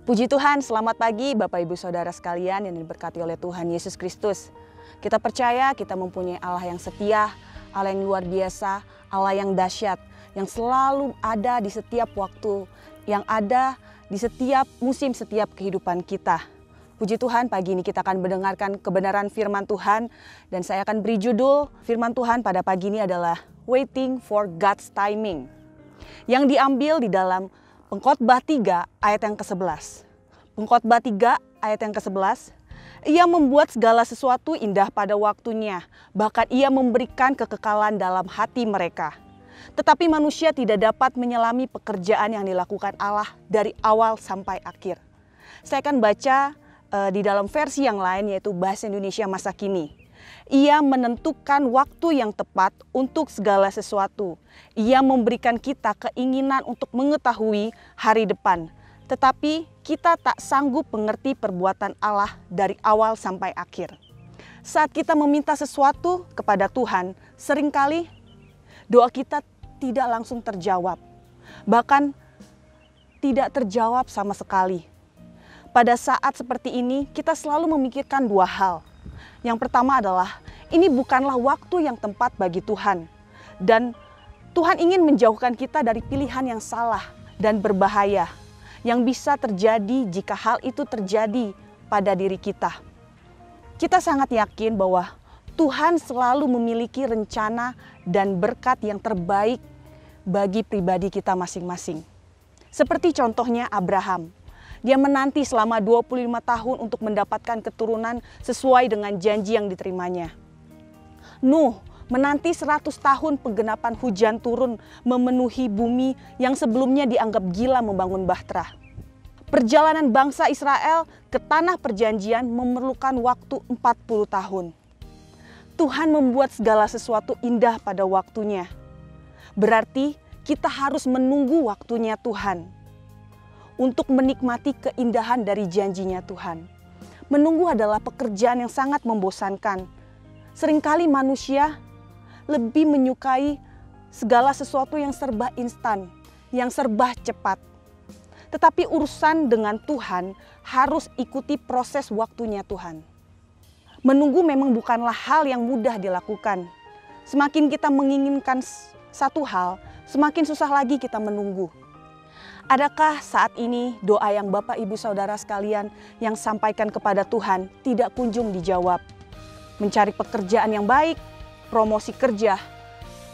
Puji Tuhan, selamat pagi Bapak Ibu Saudara sekalian yang diberkati oleh Tuhan Yesus Kristus. Kita percaya kita mempunyai Allah yang setia, Allah yang luar biasa, Allah yang dahsyat, yang selalu ada di setiap waktu, yang ada di setiap musim, setiap kehidupan kita. Puji Tuhan, pagi ini kita akan mendengarkan kebenaran firman Tuhan, dan saya akan beri judul firman Tuhan pada pagi ini adalah Waiting for God's Timing, yang diambil di dalam Pengkhotbah 3 ayat yang ke-11. Pengkhotbah 3 ayat yang ke-11. Ia membuat segala sesuatu indah pada waktunya, bahkan ia memberikan kekekalan dalam hati mereka. Tetapi manusia tidak dapat menyelami pekerjaan yang dilakukan Allah dari awal sampai akhir. Saya akan baca di dalam versi yang lain, yaitu Bahasa Indonesia Masa Kini. Ia menentukan waktu yang tepat untuk segala sesuatu. Ia memberikan kita keinginan untuk mengetahui hari depan. Tetapi kita tak sanggup mengerti perbuatan Allah dari awal sampai akhir. Saat kita meminta sesuatu kepada Tuhan, seringkali doa kita tidak langsung terjawab. Bahkan tidak terjawab sama sekali. Pada saat seperti ini, kita selalu memikirkan dua hal. Yang pertama adalah, ini bukanlah waktu yang tepat bagi Tuhan. Dan Tuhan ingin menjauhkan kita dari pilihan yang salah dan berbahaya yang bisa terjadi jika hal itu terjadi pada diri kita. Kita sangat yakin bahwa Tuhan selalu memiliki rencana dan berkat yang terbaik bagi pribadi kita masing-masing. Seperti contohnya Abraham. Dia menanti selama 25 tahun untuk mendapatkan keturunan sesuai dengan janji yang diterimanya. Nuh menanti 100 tahun penggenapan hujan turun memenuhi bumi yang sebelumnya dianggap gila membangun bahtera. Perjalanan bangsa Israel ke tanah perjanjian memerlukan waktu 40 tahun. Tuhan membuat segala sesuatu indah pada waktunya. Berarti kita harus menunggu waktunya Tuhan untuk menikmati keindahan dari janjinya Tuhan. Menunggu adalah pekerjaan yang sangat membosankan. Seringkali manusia lebih menyukai segala sesuatu yang serba instan, yang serba cepat. Tetapi urusan dengan Tuhan harus ikuti proses waktunya Tuhan. Menunggu memang bukanlah hal yang mudah dilakukan. Semakin kita menginginkan satu hal, semakin susah lagi kita menunggu. Adakah saat ini doa yang Bapak Ibu Saudara sekalian yang sampaikan kepada Tuhan tidak kunjung dijawab? Mencari pekerjaan yang baik, promosi kerja,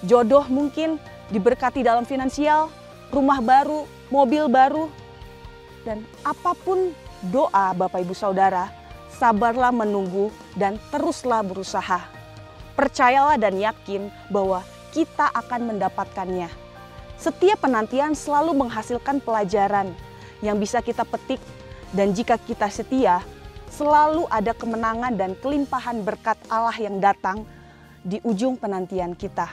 jodoh mungkin, diberkati dalam finansial, rumah baru, mobil baru, dan apapun doa Bapak Ibu Saudara, sabarlah menunggu dan teruslah berusaha. Percayalah dan yakin bahwa kita akan mendapatkannya. Setiap penantian selalu menghasilkan pelajaran yang bisa kita petik, dan jika kita setia, selalu ada kemenangan dan kelimpahan berkat Allah yang datang di ujung penantian kita.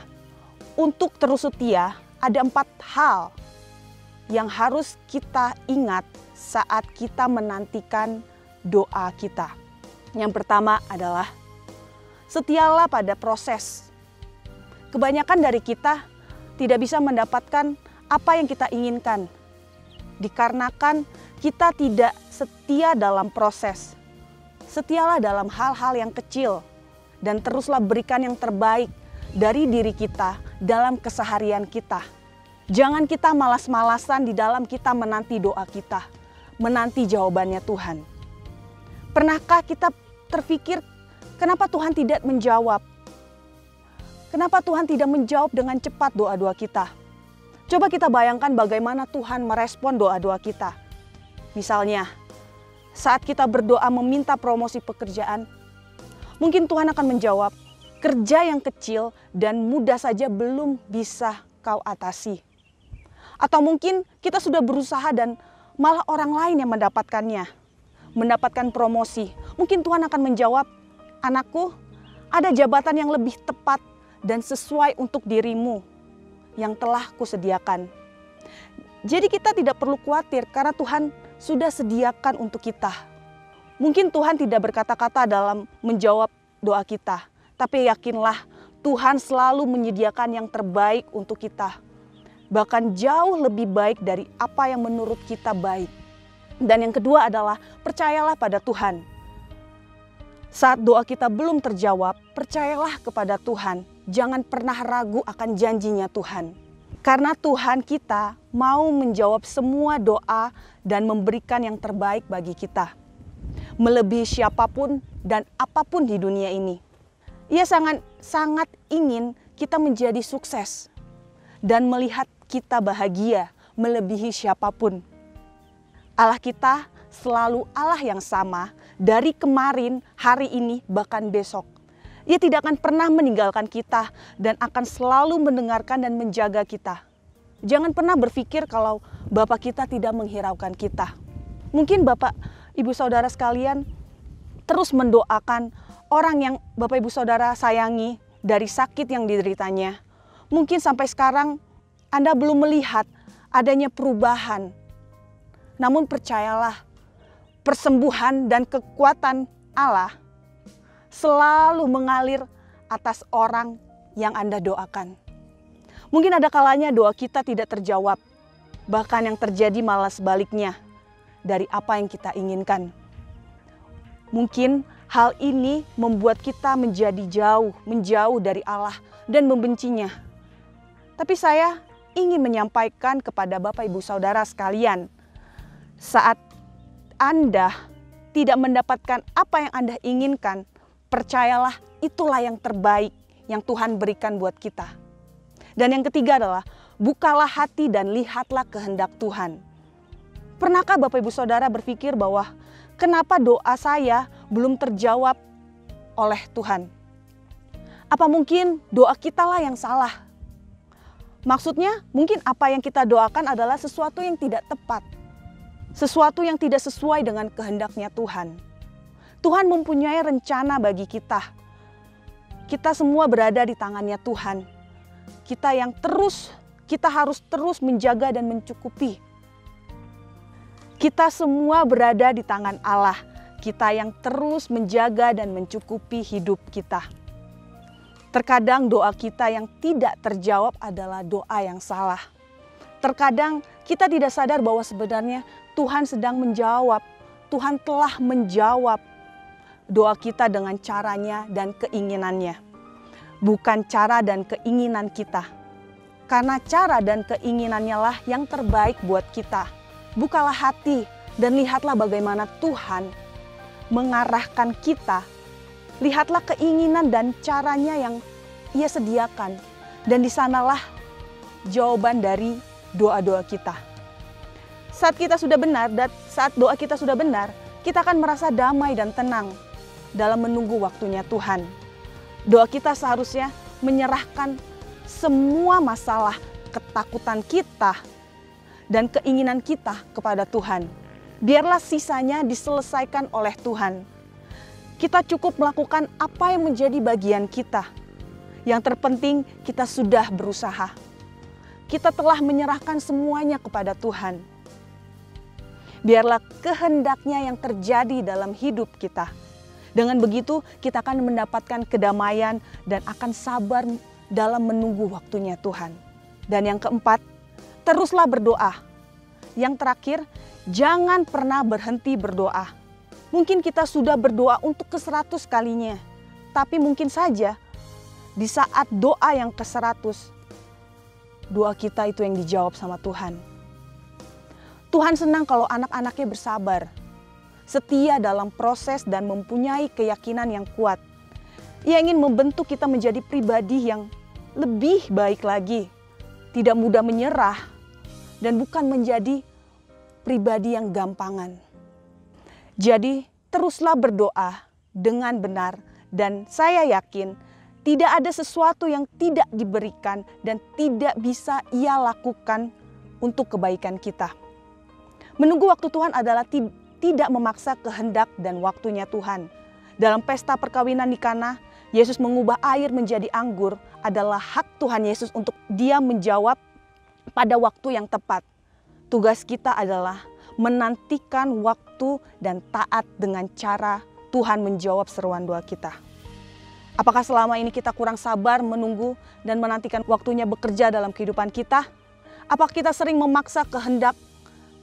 Untuk terus setia, ada 4 hal yang harus kita ingat saat kita menantikan doa kita. Yang pertama adalah, setialah pada proses. Kebanyakan dari kita tidak bisa mendapatkan apa yang kita inginkan, dikarenakan kita tidak setia dalam proses. Setialah dalam hal-hal yang kecil, dan teruslah berikan yang terbaik dari diri kita dalam keseharian kita. Jangan kita malas-malasan di dalam kita menanti doa kita, menanti jawabannya Tuhan. Pernahkah kita terpikir, kenapa Tuhan tidak menjawab? Kenapa Tuhan tidak menjawab dengan cepat doa-doa kita? Coba kita bayangkan bagaimana Tuhan merespon doa-doa kita. Misalnya, saat kita berdoa meminta promosi pekerjaan, mungkin Tuhan akan menjawab, kerja yang kecil dan mudah saja belum bisa kau atasi. Atau mungkin kita sudah berusaha dan malah orang lain yang mendapatkannya, mendapatkan promosi. Mungkin Tuhan akan menjawab, anakku, ada jabatan yang lebih tepat dan sesuai untuk dirimu yang telah kusediakan. Jadi kita tidak perlu khawatir karena Tuhan sudah sediakan untuk kita. Mungkin Tuhan tidak berkata-kata dalam menjawab doa kita, tapi yakinlah Tuhan selalu menyediakan yang terbaik untuk kita. Bahkan jauh lebih baik dari apa yang menurut kita baik. Dan yang kedua adalah percayalah pada Tuhan. Saat doa kita belum terjawab, percayalah kepada Tuhan. Jangan pernah ragu akan janjinya Tuhan. Karena Tuhan kita mau menjawab semua doa dan memberikan yang terbaik bagi kita. Melebihi siapapun dan apapun di dunia ini. Ia sangat ingin kita menjadi sukses dan melihat kita bahagia melebihi siapapun. Allah kita selalu Allah yang sama dari kemarin, hari ini, bahkan besok. Ia tidak akan pernah meninggalkan kita dan akan selalu mendengarkan dan menjaga kita. Jangan pernah berpikir kalau Bapa kita tidak menghiraukan kita. Mungkin Bapak, Ibu, Saudara sekalian terus mendoakan orang yang Bapak, Ibu, Saudara sayangi dari sakit yang dideritanya. Mungkin sampai sekarang Anda belum melihat adanya perubahan. Namun percayalah, persembuhan dan kekuatan Allah selalu mengalir atas orang yang Anda doakan. Mungkin ada kalanya doa kita tidak terjawab, bahkan yang terjadi malah sebaliknya dari apa yang kita inginkan. Mungkin hal ini membuat kita menjauh dari Allah dan membencinya. Tapi saya ingin menyampaikan kepada Bapak, Ibu, Saudara sekalian, saat Anda tidak mendapatkan apa yang Anda inginkan, percayalah itulah yang terbaik yang Tuhan berikan buat kita. Dan yang ketiga adalah bukalah hati dan lihatlah kehendak Tuhan. Pernahkah Bapak, Ibu, Saudara berpikir bahwa kenapa doa saya belum terjawab oleh Tuhan? Apa mungkin doa kita lah yang salah? Maksudnya mungkin apa yang kita doakan adalah sesuatu yang tidak tepat. Sesuatu yang tidak sesuai dengan kehendaknya Tuhan. Tuhan mempunyai rencana bagi kita. Kita semua berada di tangannya Tuhan. Kita harus terus menjaga dan mencukupi. Kita semua berada di tangan Allah. Kita yang terus menjaga dan mencukupi hidup kita. Terkadang doa kita yang tidak terjawab adalah doa yang salah. Terkadang kita tidak sadar bahwa sebenarnya Tuhan sedang menjawab. Tuhan telah menjawab doa kita dengan caranya dan keinginannya. Bukan cara dan keinginan kita. Karena cara dan keinginannya lah yang terbaik buat kita. Bukalah hati dan lihatlah bagaimana Tuhan mengarahkan kita. Lihatlah keinginan dan caranya yang Ia sediakan. Dan di sanalah jawaban dari doa-doa kita. Saat kita sudah benar dan saat doa kita sudah benar, kita akan merasa damai dan tenang dalam menunggu waktunya Tuhan. Doa kita seharusnya menyerahkan semua masalah, ketakutan kita dan keinginan kita kepada Tuhan. Biarlah sisanya diselesaikan oleh Tuhan. Kita cukup melakukan apa yang menjadi bagian kita. Yang terpenting kita sudah berusaha. Kita telah menyerahkan semuanya kepada Tuhan. Biarlah kehendaknya yang terjadi dalam hidup kita. Dengan begitu kita akan mendapatkan kedamaian dan akan sabar dalam menunggu waktunya Tuhan. Dan yang keempat, teruslah berdoa. Yang terakhir, jangan pernah berhenti berdoa. Mungkin kita sudah berdoa untuk ke-100 kalinya. Tapi mungkin saja di saat doa yang ke-100, doa kita itu yang dijawab sama Tuhan. Tuhan senang kalau anak-anaknya bersabar, setia dalam proses dan mempunyai keyakinan yang kuat. Ia ingin membentuk kita menjadi pribadi yang lebih baik lagi, tidak mudah menyerah, dan bukan menjadi pribadi yang gampangan. Jadi teruslah berdoa dengan benar dan saya yakin tidak ada sesuatu yang tidak diberikan dan tidak bisa Ia lakukan untuk kebaikan kita. Menunggu waktu Tuhan adalah tidak memaksa kehendak dan waktunya Tuhan. Dalam pesta perkawinan di Kana, Yesus mengubah air menjadi anggur adalah hak Tuhan Yesus untuk Dia menjawab pada waktu yang tepat. Tugas kita adalah menantikan waktu dan taat dengan cara Tuhan menjawab seruan doa kita. Apakah selama ini kita kurang sabar menunggu dan menantikan waktunya bekerja dalam kehidupan kita? Apakah kita sering memaksa kehendak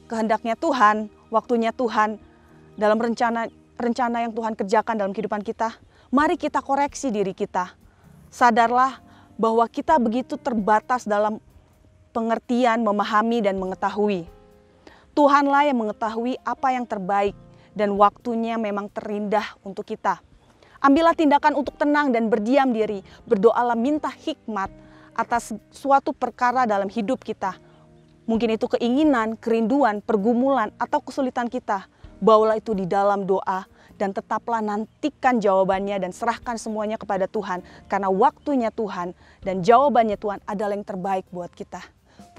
kehendaknya Tuhan, waktunya Tuhan, dalam rencana yang Tuhan kerjakan dalam kehidupan kita, mari kita koreksi diri kita. Sadarlah bahwa kita begitu terbatas dalam pengertian, memahami, dan mengetahui. Tuhanlah yang mengetahui apa yang terbaik dan waktunya memang terindah untuk kita. Ambillah tindakan untuk tenang dan berdiam diri. Berdoalah minta hikmat atas suatu perkara dalam hidup kita. Mungkin itu keinginan, kerinduan, pergumulan, atau kesulitan kita. Bawalah itu di dalam doa dan tetaplah nantikan jawabannya dan serahkan semuanya kepada Tuhan. Karena waktunya Tuhan dan jawabannya Tuhan adalah yang terbaik buat kita.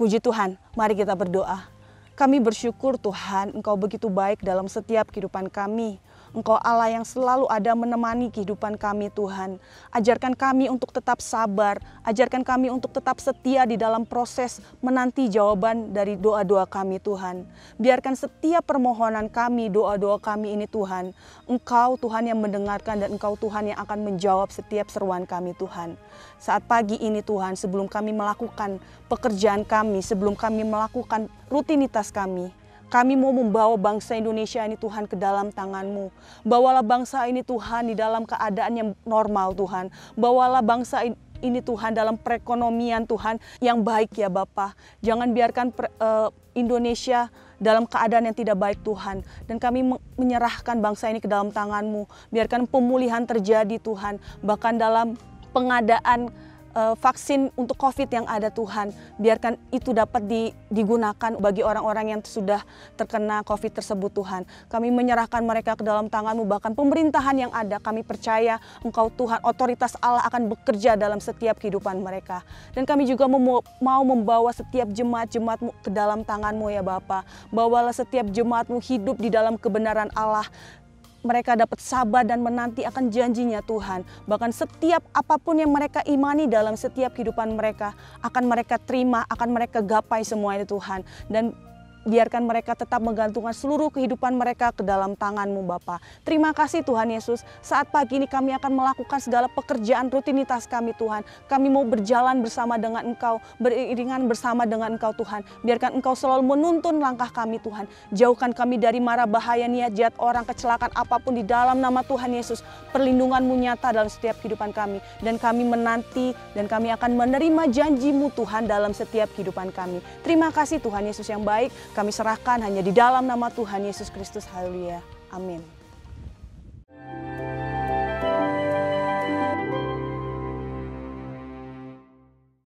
Puji Tuhan, mari kita berdoa. Kami bersyukur Tuhan, Engkau begitu baik dalam setiap kehidupan kami. Engkau Allah yang selalu ada menemani kehidupan kami Tuhan. Ajarkan kami untuk tetap sabar, ajarkan kami untuk tetap setia di dalam proses menanti jawaban dari doa-doa kami Tuhan. Biarkan setiap permohonan kami, doa-doa kami ini Tuhan, Engkau Tuhan yang mendengarkan dan Engkau Tuhan yang akan menjawab setiap seruan kami Tuhan. Saat pagi ini Tuhan, sebelum kami melakukan pekerjaan kami, sebelum kami melakukan rutinitas kami mau membawa bangsa Indonesia ini Tuhan ke dalam tangan-Mu. Bawalah bangsa ini Tuhan di dalam keadaan yang normal Tuhan. Bawalah bangsa ini Tuhan dalam perekonomian Tuhan yang baik ya Bapa. Jangan biarkan Indonesia dalam keadaan yang tidak baik Tuhan. Dan kami menyerahkan bangsa ini ke dalam tangan-Mu. Biarkan pemulihan terjadi Tuhan. Bahkan dalam pengadaan vaksin untuk COVID yang ada Tuhan, biarkan itu dapat digunakan bagi orang-orang yang sudah terkena COVID tersebut Tuhan. Kami menyerahkan mereka ke dalam tangan-Mu, bahkan pemerintahan yang ada, kami percaya Engkau Tuhan, otoritas Allah akan bekerja dalam setiap kehidupan mereka. Dan kami juga mau membawa setiap jemaat-jemaat-Mu ke dalam tangan-Mu ya Bapa. Bawalah setiap jemaat-Mu hidup di dalam kebenaran Allah. Mereka dapat sabar dan menanti akan janjinya Tuhan. Bahkan setiap apapun yang mereka imani dalam setiap kehidupan mereka, akan mereka terima, akan mereka gapai semuanya Tuhan. Dan biarkan mereka tetap menggantungkan seluruh kehidupan mereka ke dalam tangan-Mu Bapa. Terima kasih Tuhan Yesus, saat pagi ini kami akan melakukan segala pekerjaan rutinitas kami Tuhan. Kami mau berjalan bersama dengan Engkau, beriringan bersama dengan Engkau Tuhan. Biarkan Engkau selalu menuntun langkah kami Tuhan. Jauhkan kami dari mara bahaya, niat jahat orang, kecelakaan apapun di dalam nama Tuhan Yesus. Perlindungan-Mu nyata dalam setiap kehidupan kami. Dan kami menanti dan kami akan menerima janji-Mu Tuhan dalam setiap kehidupan kami. Terima kasih Tuhan Yesus yang baik. Kami serahkan hanya di dalam nama Tuhan Yesus Kristus. Haleluya. Amin.